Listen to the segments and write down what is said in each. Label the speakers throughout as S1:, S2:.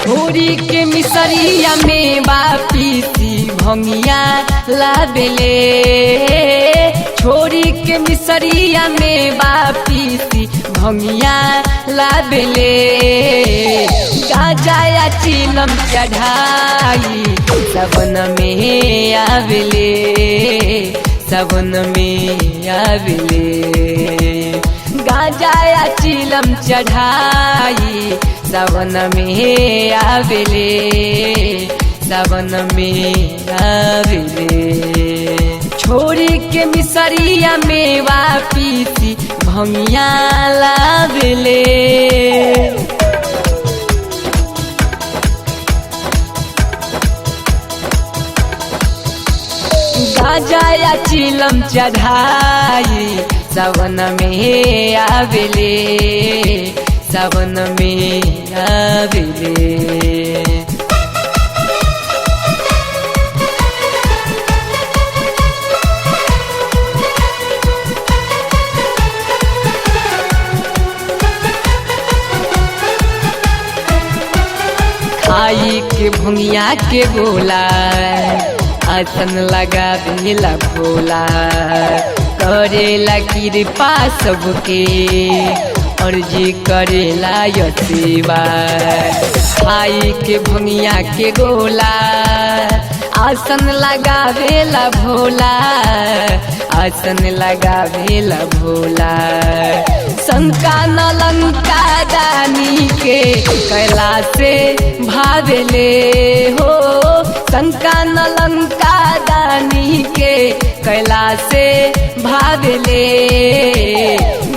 S1: छोरी के मिसरिया में बापीसी भंगिया लाबेले। छोरी के मिसरिया में बापीसी भंगिया लाबेले। गाजा या चिलम चढ़ाई सबन में आवेले। सबन में आवेले। गाजा या चिलम चढ़ाई सबन में आवेले। सबन में आवेले। छोरी के मिसरिया में वापीसी भंगिया लावेले। गाजा या चिलम चढ़ाई सबन में आवेले। सबन में आवेले। खाई के भुंगिया के गोला आसन लगा देला भोला। करेला कृपा सबके अर्जी करेला यसेवा। खाई के भंगिया के गोला आसन लगावेला भोला। आसन लगावेला भोला। शंका न लंका दानी के कैला से भावेले हो। शंका न लंका दानी के कैला से भावेले।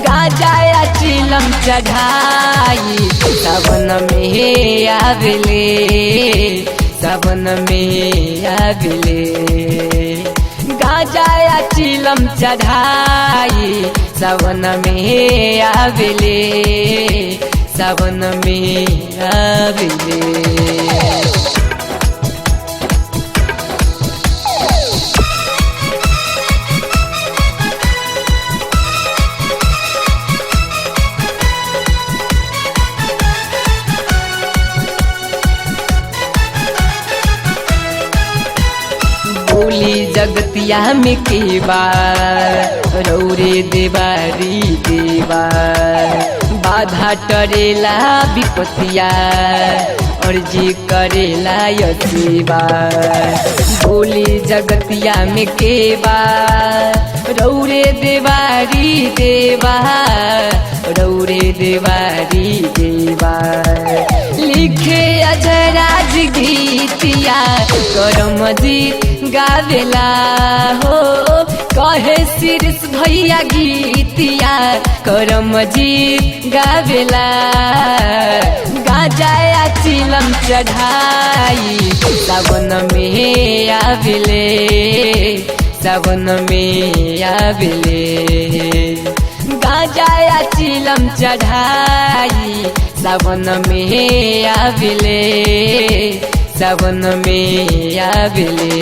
S1: गाजा या चिलम चढ़ाई सबन में आवेले। सबन में आवेले। गाजा या चिलम चढ़ाई सबन में आवेले। सबन में आवेले। बोली जगतिया में केवा रौरे देवारी देवा। बाधा टरेला विपतिया अर्जी करेला यसेवा। बोली जगतिया में केवा रौरे देवारी देवा। रौरे देवारी देवा। लिखे अजराज गीतिया करमजीत गावेला हो। कहे शीर्ष भैया गीतिया करमजीत गावेला। गाजा या चिलम चढ़ाई सबन में आवेले। सबन में आवेले। गाजा या चिलम चढ़ाई सबन में आवेले। सबन में आवेले।